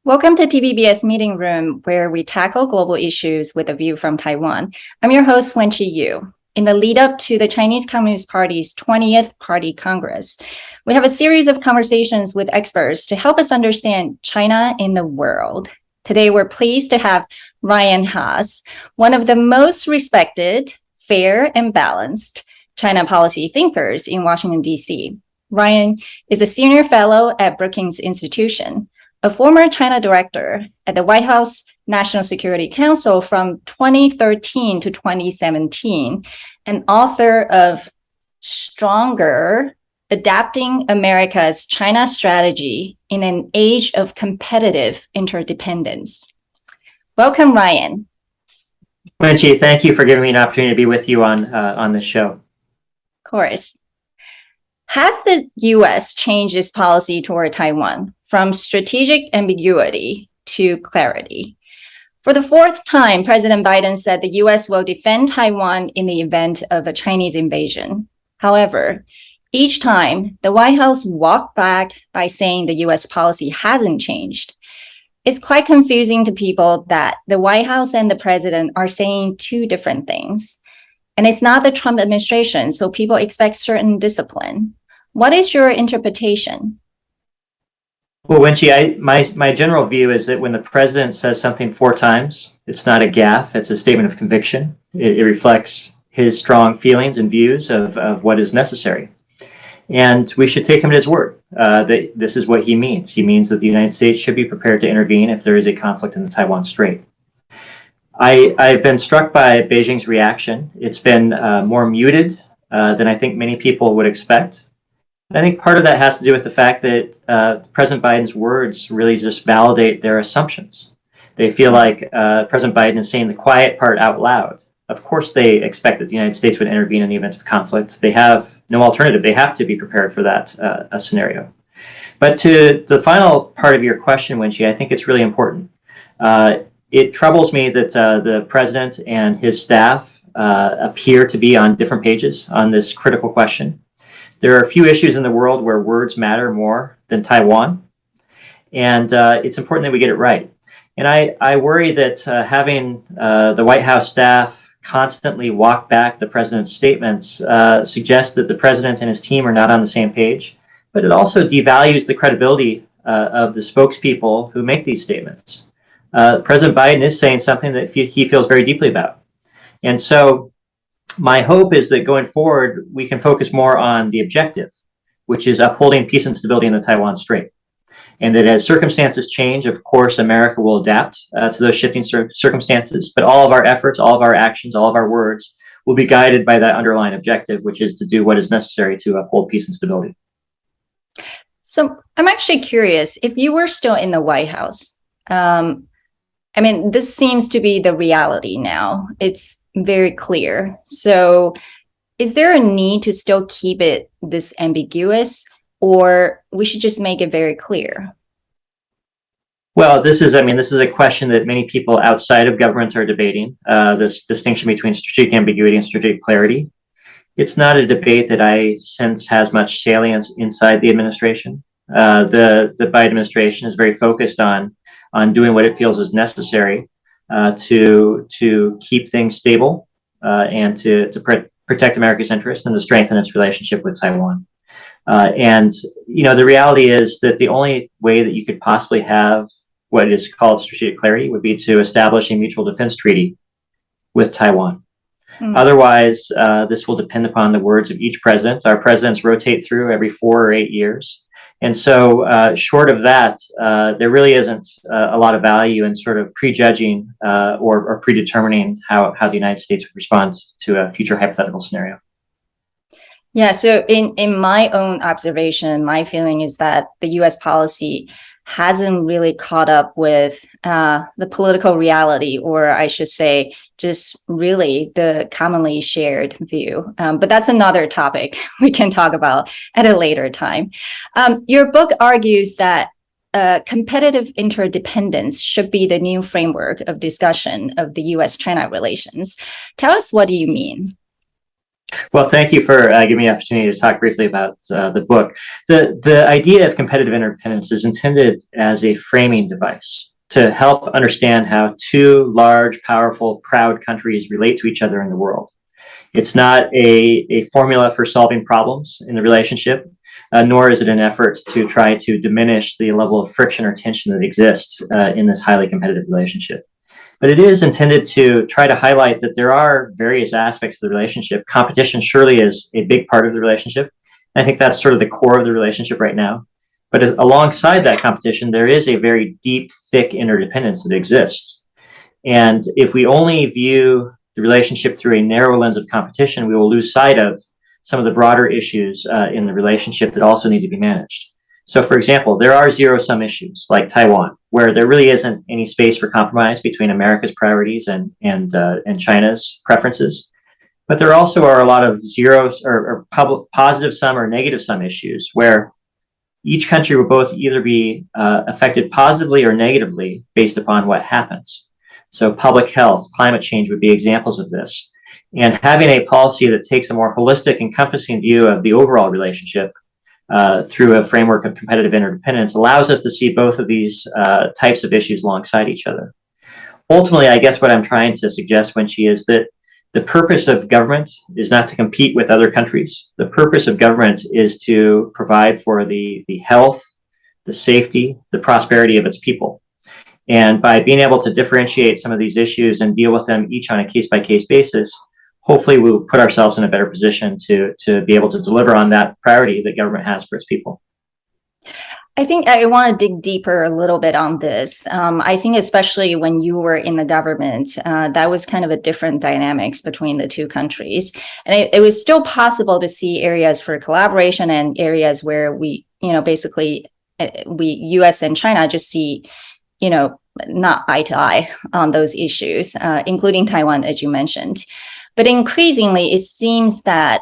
Welcome to TVBS Meeting Room, where we tackle global issues with a view from Taiwan. I'm your host, Wenqi Yu. In the lead up to the Chinese Communist Party's 20th Party Congress, we have a series of conversations with experts to help us understand China in the world. Today, we're pleased to have Ryan Haas, one of the most respected, fair, and balanced China policy thinkers in Washington, D.C. Ryan is a senior fellow at Brookings Institution, a former China director at the White House National Security Council from 2013 to 2017, and author of Stronger: Adapting America's China Strategy in an Age of Competitive Interdependence. Welcome, Ryan. Wenqi, thank you for giving me an opportunity to be with you on this show. Of course. Has the U.S. changed its policy toward Taiwan from strategic ambiguity to clarity? For the fourth time, President Biden said the U.S. will defend Taiwan in the event of a Chinese invasion. However, each time, the White House walked back by saying the U.S. policy hasn't changed. It's quite confusing to people that the White House and the president are saying two different things. And it's not the Trump administration, so people expect certain discipline. What is your interpretation? Well, Wenqi, my general view is that when the president says something four times, it's not a gaffe, it's a statement of conviction. It reflects his strong feelings and views of what is necessary. And we should take him at his word that this is what he means. He means that the United States should be prepared to intervene if there is a conflict in the Taiwan Strait. I've been struck by Beijing's reaction. It's been more muted than I think many people would expect. I think part of that has to do with the fact that President Biden's words really just validate their assumptions. They feel like President Biden is saying the quiet part out loud. Of course, they expect that the United States would intervene in the event of conflict. They have no alternative. They have to be prepared for that scenario. But to the final part of your question, Wenqi, I think it's really important. It troubles me that the president and his staff appear to be on different pages on this critical question. There are a few issues in the world where words matter more than Taiwan, and it's important that we get it right. And I worry that having the White House staff constantly walk back the president's statements suggests that the president and his team are not on the same page, but it also devalues the credibility of the spokespeople who make these statements. President Biden is saying something that he feels very deeply about. And so my hope is that going forward, we can focus more on the objective, which is upholding peace and stability in the Taiwan Strait. And that as circumstances change, of course, America will adapt to those shifting circumstances. But all of our efforts, all of our actions, all of our words will be guided by that underlying objective, which is to do what is necessary to uphold peace and stability. So I'm actually curious, if you were still in the White House, this seems to be the reality now. It's very clear. So is there a need to still keep it this ambiguous, or we should just make it very clear? Well, this is a question that many people outside of government are debating, this distinction between strategic ambiguity and strategic clarity. It's not a debate that I sense has much salience inside the administration. The Biden administration is very focused on doing what it feels is necessary to keep things stable and to protect America's interests and to strengthen its relationship with Taiwan. And the reality is that the only way that you could possibly have what is called strategic clarity would be to establish a mutual defense treaty with Taiwan. Otherwise, this will depend upon the words of each president. Our presidents rotate through every 4 or 8 years. And so short of that, there really isn't a lot of value in sort of prejudging or predetermining how the United States would respond to a future hypothetical scenario. Yeah, so in my own observation, my feeling is that the U.S. policy hasn't really caught up with the political reality, or I should say, just really the commonly shared view. But that's another topic we can talk about at a later time. Your book argues that competitive interdependence should be the new framework of discussion of the U.S.-China relations. Tell us, what do you mean? Well, thank you for giving me the opportunity to talk briefly about the book. The idea of competitive interdependence is intended as a framing device to help understand how two large, powerful, proud countries relate to each other in the world. It's not a formula for solving problems in the relationship, nor is it an effort to try to diminish the level of friction or tension that exists in this highly competitive relationship. But it is intended to try to highlight that there are various aspects of the relationship. Competition surely is a big part of the relationship. And I think that's sort of the core of the relationship right now. But alongside that competition, there is a very deep, thick interdependence that exists. And if we only view the relationship through a narrow lens of competition, we will lose sight of some of the broader issues in the relationship that also need to be managed. So, for example, there are zero-sum issues like Taiwan, where there really isn't any space for compromise between America's priorities and China's preferences. But there also are a lot of zeros or positive sum or negative sum issues where each country will both either be affected positively or negatively based upon what happens. So public health, climate change would be examples of this. And having a policy that takes a more holistic, encompassing view of the overall relationship through a framework of competitive interdependence allows us to see both of these types of issues alongside each other. Ultimately, I guess what I'm trying to suggest, Wenqi, is that the purpose of government is not to compete with other countries. The purpose of government is to provide for the health, the safety, the prosperity of its people. And by being able to differentiate some of these issues and deal with them each on a case-by-case basis, hopefully we'll put ourselves in a better position to be able to deliver on that priority that government has for its people. I think I want to dig deeper a little bit on this. I think especially when you were in the government, that was kind of a different dynamics between the two countries. And it was still possible to see areas for collaboration and areas where we, basically US and China just see, not eye to eye on those issues, including Taiwan, as you mentioned. But increasingly, it seems that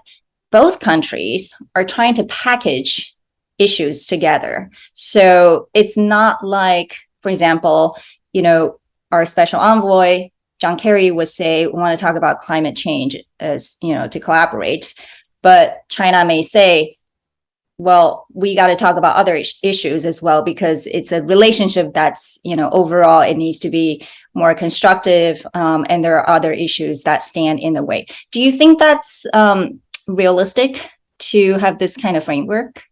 both countries are trying to package issues together. So it's not like, for example, our special envoy, John Kerry, would say, we want to talk about climate change as, to collaborate. But China may say, well, we got to talk about other issues as well, because it's a relationship that's, overall, it needs to be more constructive. And there are other issues that stand in the way. Do you think that's realistic to have this kind of framework?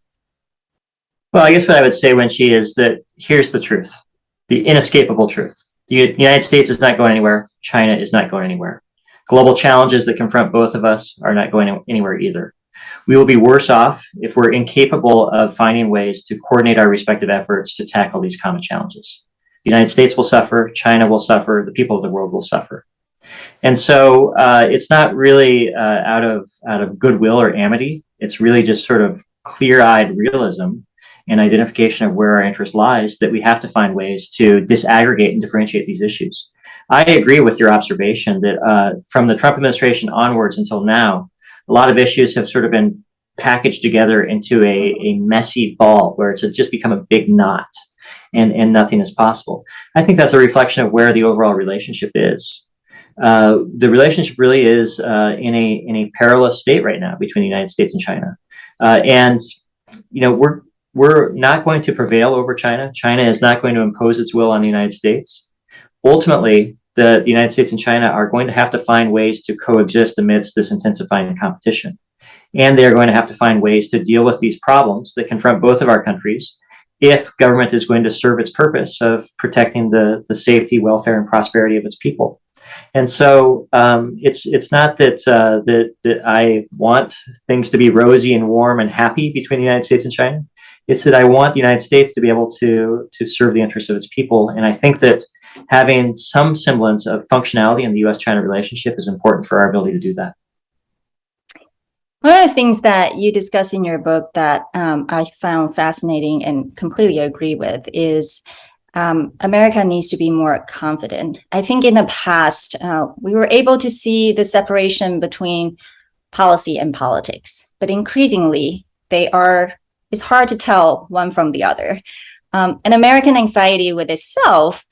Well, I guess what I would say, Wenqi, is that here's the truth, the inescapable truth. The United States is not going anywhere. China is not going anywhere. Global challenges that confront both of us are not going anywhere either. We will be worse off if we're incapable of finding ways to coordinate our respective efforts to tackle these common challenges. The United States will suffer, China will suffer, the people of the world will suffer. And so it's not really out of goodwill or amity. It's really just sort of clear-eyed realism and identification of where our interest lies that we have to find ways to disaggregate and differentiate these issues. I agree with your observation that from the Trump administration onwards until now, a lot of issues have sort of been packaged together into a messy ball where it's just become a big knot and nothing is possible. I think that's a reflection of where the overall relationship is. The relationship really is in a perilous state right now between the United States and China. We're not going to prevail over China. China is not going to impose its will on the United States. Ultimately, the United States and China are going to have to find ways to coexist amidst this intensifying competition. And they're going to have to find ways to deal with these problems that confront both of our countries if government is going to serve its purpose of protecting the safety, welfare, and prosperity of its people. And so it's not that I want things to be rosy and warm and happy between the United States and China. It's that I want the United States to be able to serve the interests of its people. And I think that having some semblance of functionality in the U.S.-China relationship is important for our ability to do that. One of the things that you discuss in your book that I found fascinating and completely agree with is America needs to be more confident. I think in the past, we were able to see the separation between policy and politics, but increasingly, it's hard to tell one from the other. And American anxiety with itself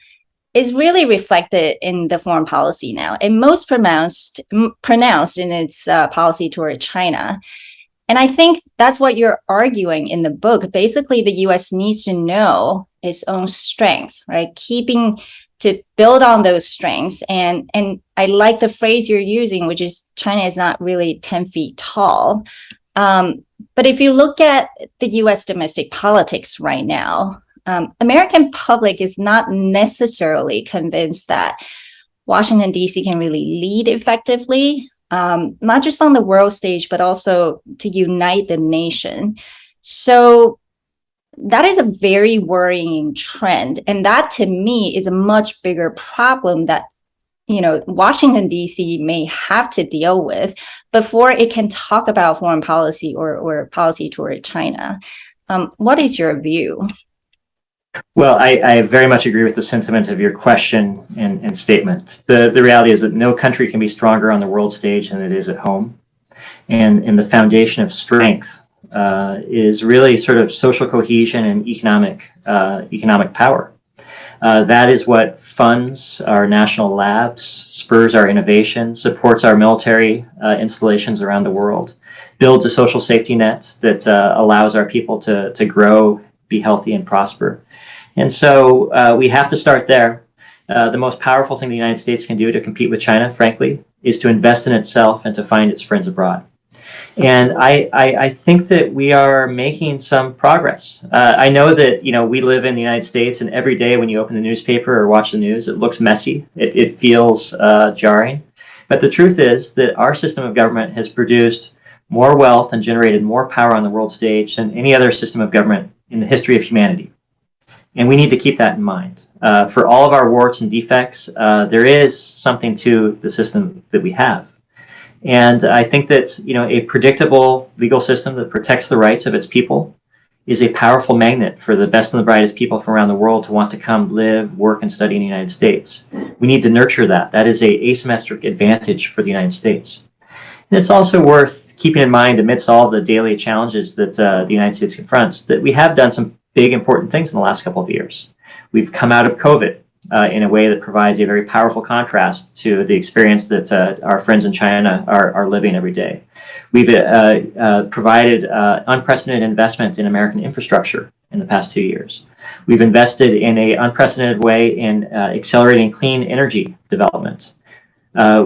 is really reflected in the foreign policy now, and most pronounced in its policy toward China. And I think that's what you're arguing in the book. Basically, the US needs to know its own strengths, right? Keeping to build on those strengths. And I like the phrase you're using, which is China is not really 10 feet tall. But if you look at the US domestic politics right now, American public is not necessarily convinced that Washington, D.C. can really lead effectively, not just on the world stage, but also to unite the nation. So that is a very worrying trend. And that, to me, is a much bigger problem that Washington, D.C. may have to deal with before it can talk about foreign policy or policy toward China. What is your view? Well, I very much agree with the sentiment of your question and statement. The reality is that no country can be stronger on the world stage than it is at home. And the foundation of strength is really sort of social cohesion and economic power. That is what funds our national labs, spurs our innovation, supports our military installations around the world, builds a social safety net that allows our people to grow, be healthy, and prosper. And so we have to start there. The most powerful thing the United States can do to compete with China, frankly, is to invest in itself and to find its friends abroad. And I think that we are making some progress. I know that we live in the United States, and every day when you open the newspaper or watch the news, it looks messy. It feels jarring. But the truth is that our system of government has produced more wealth and generated more power on the world stage than any other system of government in the history of humanity. And we need to keep that in mind. For all of our warts and defects, there is something to the system that we have. And I think that a predictable legal system that protects the rights of its people is a powerful magnet for the best and the brightest people from around the world to want to come live, work, and study in the United States. We need to nurture that. That is an asymmetric advantage for the United States. And it's also worth keeping in mind, amidst all of the daily challenges that the United States confronts, that we have done some big important things in the last couple of years. We've come out of COVID in a way that provides a very powerful contrast to the experience that our friends in China are living every day. We've provided unprecedented investment in American infrastructure in the past 2 years. We've invested in an unprecedented way in accelerating clean energy development.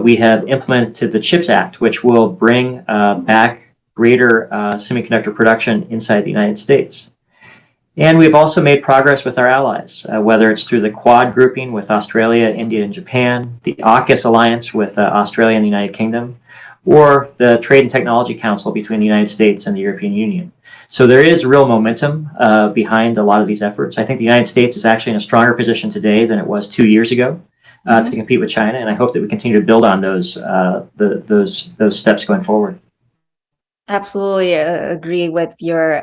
We have implemented the CHIPS Act, which will bring back greater semiconductor production inside the United States. And we've also made progress with our allies, whether it's through the Quad grouping with Australia, India, and Japan, the AUKUS alliance with Australia and the United Kingdom, or the Trade and Technology Council between the United States and the European Union. So there is real momentum behind a lot of these efforts. I think the United States is actually in a stronger position today than it was 2 years ago to compete with China, and I hope that we continue to build on those steps going forward. Absolutely agree with your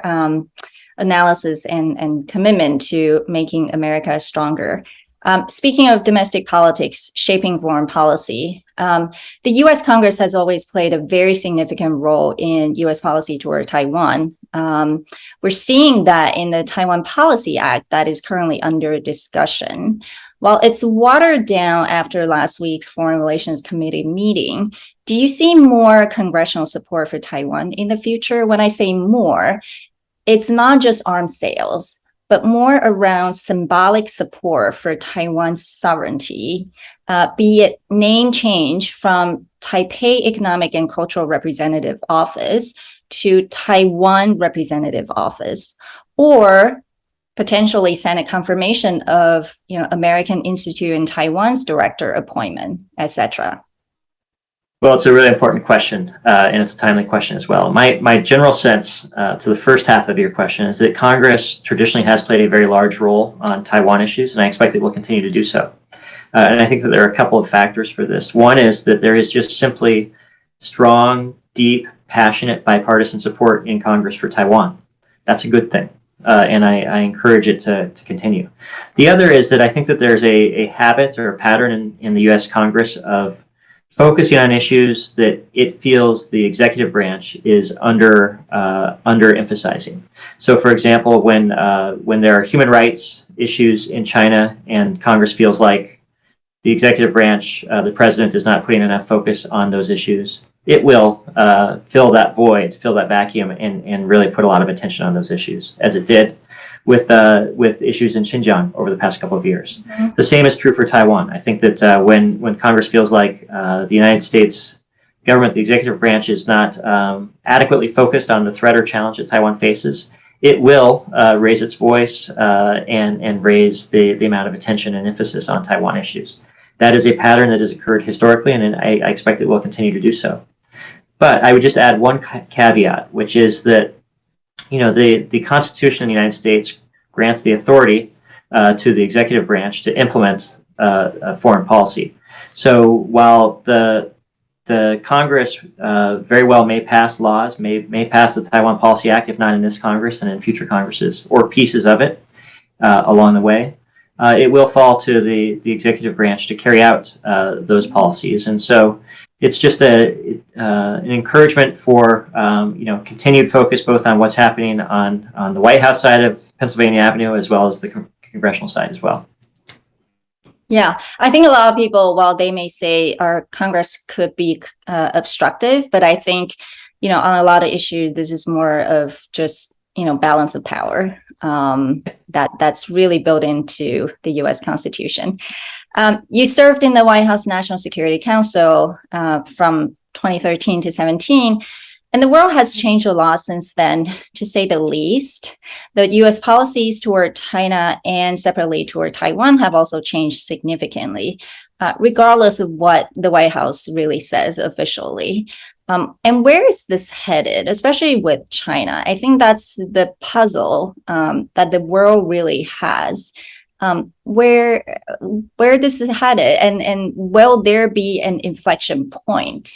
analysis and commitment to making America stronger. Speaking of domestic politics shaping foreign policy, the U.S. Congress has always played a very significant role in U.S. policy toward Taiwan. We're seeing that in the Taiwan Policy Act that is currently under discussion. While it's watered down after last week's Foreign Relations Committee meeting, do you see more congressional support for Taiwan in the future? When I say more, it's not just arms sales, but more around symbolic support for Taiwan's sovereignty, be it name change from Taipei Economic and Cultural Representative Office to Taiwan Representative Office, or potentially Senate confirmation of American Institute in Taiwan's director appointment, etc. Well, it's a really important question, and it's a timely question as well. My general sense to the first half of your question is that Congress traditionally has played a very large role on Taiwan issues, and I expect it will continue to do so. And I think that there are a couple of factors for this. One is that there is just simply strong, deep, passionate bipartisan support in Congress for Taiwan. That's a good thing, and I encourage it to continue. The other is that I think that there's a habit or a pattern in the U.S. Congress of focusing on issues that it feels the executive branch is under emphasizing. So, for example, when there are human rights issues in China and Congress feels like the executive branch, the president is not putting enough focus on those issues, it will fill that void, fill that vacuum, and really put a lot of attention on those issues, as it did with issues in Xinjiang over the past couple of years. Mm-hmm. The same is true for Taiwan. I think that when Congress feels like the United States government, the executive branch, is not adequately focused on the threat or challenge that Taiwan faces, it will raise its voice and raise the amount of attention and emphasis on Taiwan issues. That is a pattern that has occurred historically, and I expect it will continue to do so. But I would just add one caveat, which is that the Constitution of the United States grants the authority to the executive branch to implement foreign policy. So while the Congress very well may pass laws, may pass the Taiwan Policy Act, if not in this Congress and in future Congresses, or pieces of it along the way, it will fall to the executive branch to carry out those policies. And so it's just an encouragement for continued focus both on what's happening on the White House side of Pennsylvania Avenue as well as the congressional side as well. Yeah, I think a lot of people, while they may say our Congress could be obstructive, but I think, on a lot of issues, this is more of just, balance of power that's really built into the U.S. Constitution. You served in the White House National Security Council from 2013 to 17. And the world has changed a lot since then, to say the least. The U.S. policies toward China and separately toward Taiwan have also changed significantly, regardless of what the White House really says officially. And where is this headed, especially with China? I think that's the puzzle that the world really has. Where this is headed, and will there be an inflection point?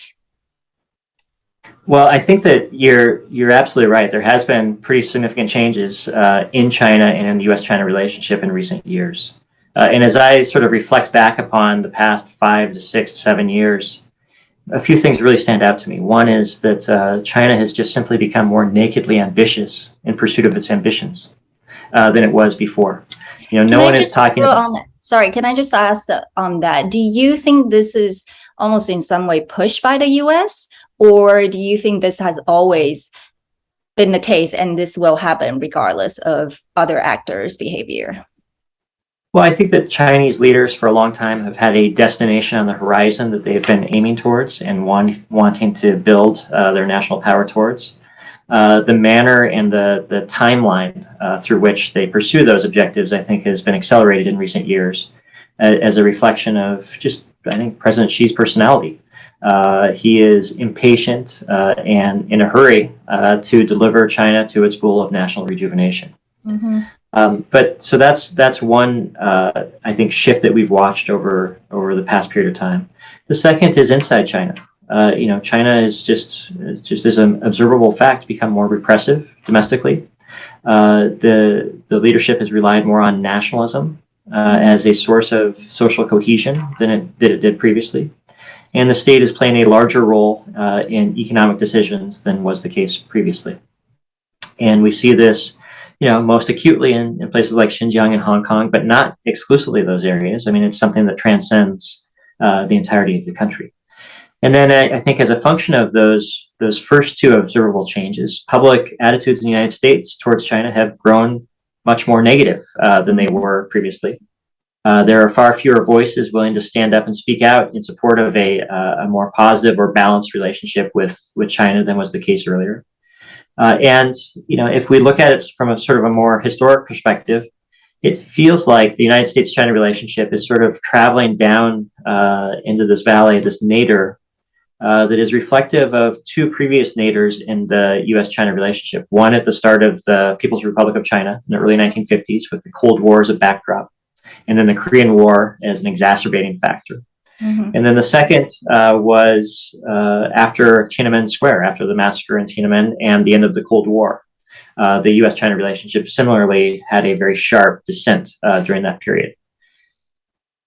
Well, I think that you're absolutely right. There has been pretty significant changes in China and in the U.S.-China relationship in recent years. And as I sort of reflect back upon the past 5 to 6, 7 years, a few things really stand out to me. One is that China has just simply become more nakedly ambitious in pursuit of its ambitions than it was before. No one is talking about... Sorry, can I just ask on that? Do you think this is almost in some way pushed by the U.S.? Or do you think this has always been the case and this will happen regardless of other actors' behavior? Well, I think that Chinese leaders for a long time have had a destination on the horizon that they've been aiming towards and wanting to build their national power towards. The manner and the timeline through which they pursue those objectives, I think, has been accelerated in recent years as a reflection of just, I think, President Xi's personality. He is impatient and in a hurry to deliver China to its goal of national rejuvenation. Mm-hmm. But so that's one I think shift that we've watched over the past period of time. The second is inside China. China is just as an observable fact become more repressive domestically. The leadership has relied more on nationalism as a source of social cohesion than it did previously. And the state is playing a larger role in economic decisions than was the case previously. And we see this, most acutely in places like Xinjiang and Hong Kong, but not exclusively those areas. I mean, it's something that transcends the entirety of the country. And then I think as a function of those first two observable changes, public attitudes in the United States towards China have grown much more negative than they were previously. There are far fewer voices willing to stand up and speak out in support of a more positive or balanced relationship with China than was the case earlier. And if we look at it from a sort of a more historic perspective, it feels like the United States-China relationship is sort of traveling down into this valley, this nadir, that is reflective of two previous naders in the U.S.-China relationship. One at the start of the People's Republic of China in the early 1950s with the Cold War as a backdrop, and then the Korean War as an exacerbating factor. Mm-hmm. And then the second was after Tiananmen Square, after the massacre in Tiananmen and the end of the Cold War. The U.S.-China relationship similarly had a very sharp descent during that period.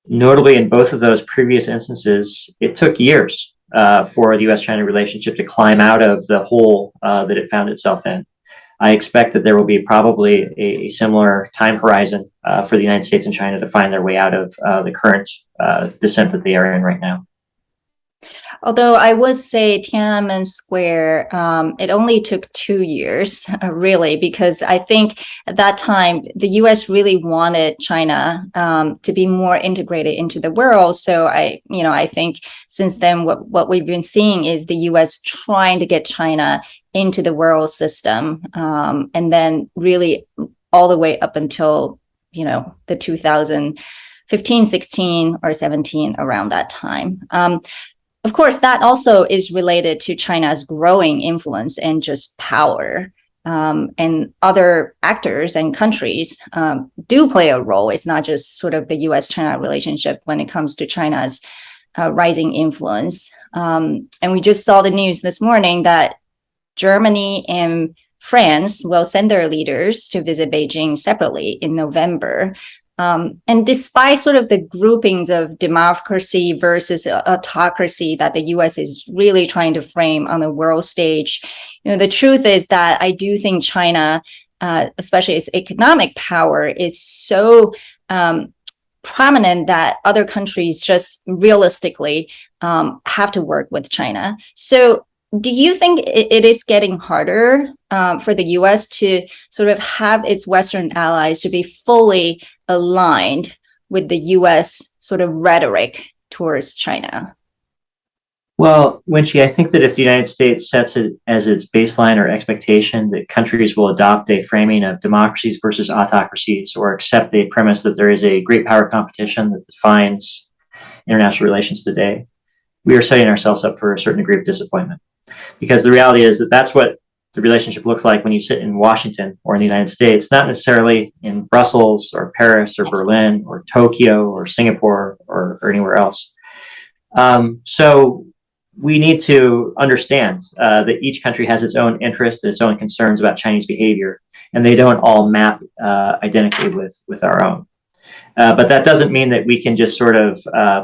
Notably, in both of those previous instances, it took years for the U.S.-China relationship to climb out of the hole that it found itself in. I expect that there will be probably a similar time horizon for the United States and China to find their way out of the current descent that they are in right now. Although I would say Tiananmen Square, it only took 2 years, really, because I think at that time the U.S. really wanted China to be more integrated into the world. So I think since then, what we've been seeing is the U.S. trying to get China into the world system, and then really all the way up until the 2015, 16, or 17, around that time. Of course, that also is related to China's growing influence and just power. And other actors and countries do play a role. It's not just sort of the US-China relationship when it comes to China's rising influence. And we just saw the news this morning that Germany and France will send their leaders to visit Beijing separately in November. And despite sort of the groupings of democracy versus autocracy that the US is really trying to frame on the world stage, the truth is that I do think China, especially its economic power, is so prominent that other countries just realistically have to work with China. So do you think it is getting harder for the US to sort of have its Western allies to be fully aligned with the US sort of rhetoric towards China? Well, Wenqi, I think that if the United States sets it as its baseline or expectation that countries will adopt a framing of democracies versus autocracies, or accept a premise that there is a great power competition that defines international relations today, we are setting ourselves up for a certain degree of disappointment. Because the reality is that that's what the relationship looks like when you sit in Washington or in the United States, not necessarily in Brussels or Paris or Berlin or Tokyo or Singapore or anywhere else. So we need to understand that each country has its own interests, its own concerns about Chinese behavior, and they don't all map identically with our own. But that doesn't mean that we can just sort of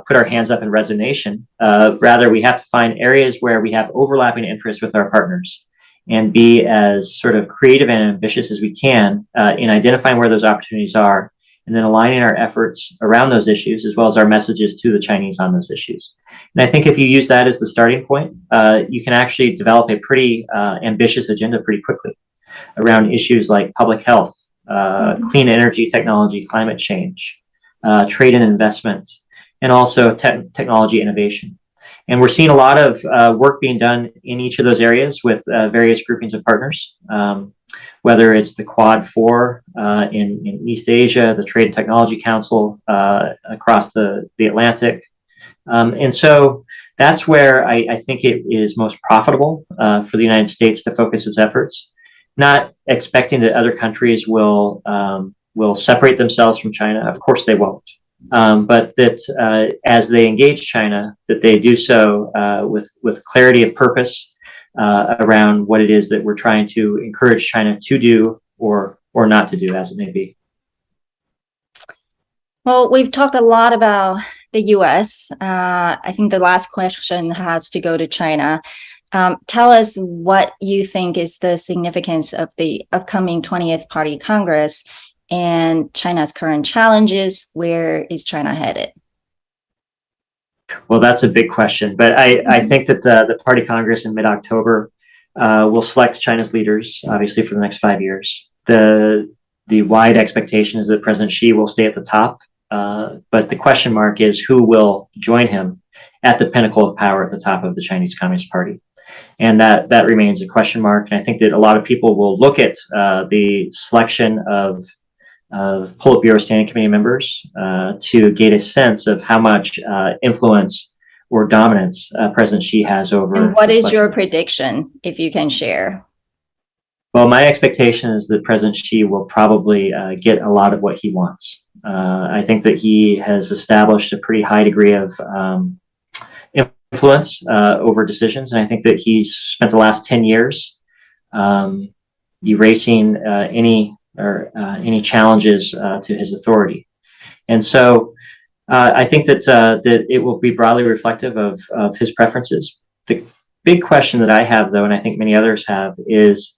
put our hands up in resignation. Rather, we have to find areas where we have overlapping interests with our partners and be as sort of creative and ambitious as we can in identifying where those opportunities are, and then aligning our efforts around those issues, as well as our messages to the Chinese on those issues. And I think if you use that as the starting point, you can actually develop a pretty ambitious agenda pretty quickly around issues like public health, clean energy technology, climate change, trade and investment, and also technology innovation. And we're seeing a lot of work being done in each of those areas with various groupings of partners, whether it's the Quad 4 in East Asia, the Trade and Technology Council across the Atlantic. And so that's where I think it is most profitable for the United States to focus its efforts, not expecting that other countries will separate themselves from China. Of course they won't. But that as they engage China, that they do so with clarity of purpose around what it is that we're trying to encourage China to do or not to do, as it may be. Well, we've talked a lot about the US. I think the last question has to go to China. Tell us what you think is the significance of the upcoming 20th Party Congress and China's current challenges. Where is China headed? Well, that's a big question, but I think that the Party Congress in mid-October will select China's leaders, obviously, for the next 5 years. The wide expectation is that President Xi will stay at the top, but the question mark is who will join him at the pinnacle of power at the top of the Chinese Communist Party. And that remains a question mark. And I think that a lot of people will look at the selection of Politburo Standing Committee members to get a sense of how much influence or dominance President Xi has over. And what is your prediction, if you can share? Well, my expectation is that President Xi will probably get a lot of what he wants. I think that he has established a pretty high degree of influence over decisions. And I think that he's spent the last 10 years erasing any challenges to his authority. And so I think that it will be broadly reflective of his preferences. The big question that I have, though, and I think many others have, is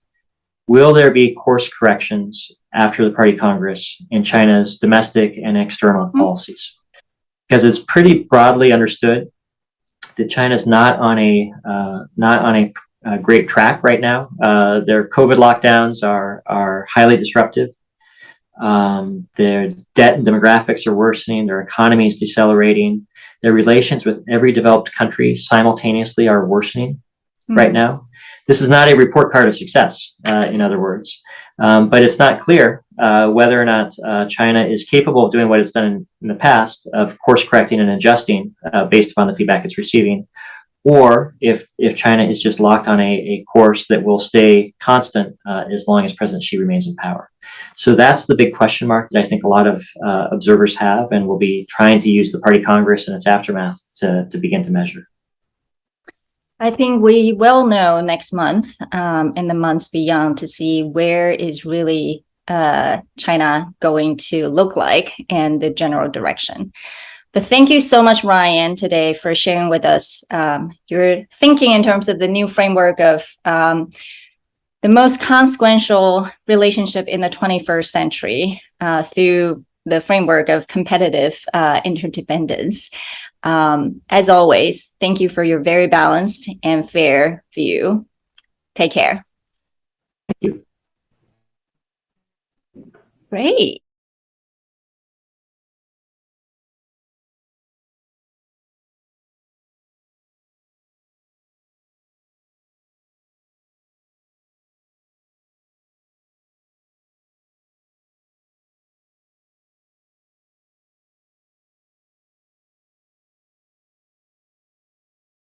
will there be course corrections after the Party Congress in China's domestic and external policies? Because it's pretty broadly understood that China's not on a great track right now. Their COVID lockdowns are highly disruptive. Their debt and demographics are worsening. Their economy is decelerating. Their relations with every developed country simultaneously are worsening right now. This is not a report card of success, in other words, but it's not clear whether or not China is capable of doing what it's done in the past of course correcting and adjusting based upon the feedback it's receiving, or if China is just locked on a course that will stay constant as long as President Xi remains in power. So that's the big question mark that I think a lot of observers have, and will be trying to use the Party Congress and its aftermath to begin to measure. I think we will know next month and the months beyond to see where is really China going to look like and the general direction. But thank you so much, Ryan, today for sharing with us your thinking in terms of the new framework of the most consequential relationship in the 21st century through the framework of competitive interdependence. As always, thank you for your very balanced and fair view. Take care. Thank you. Great.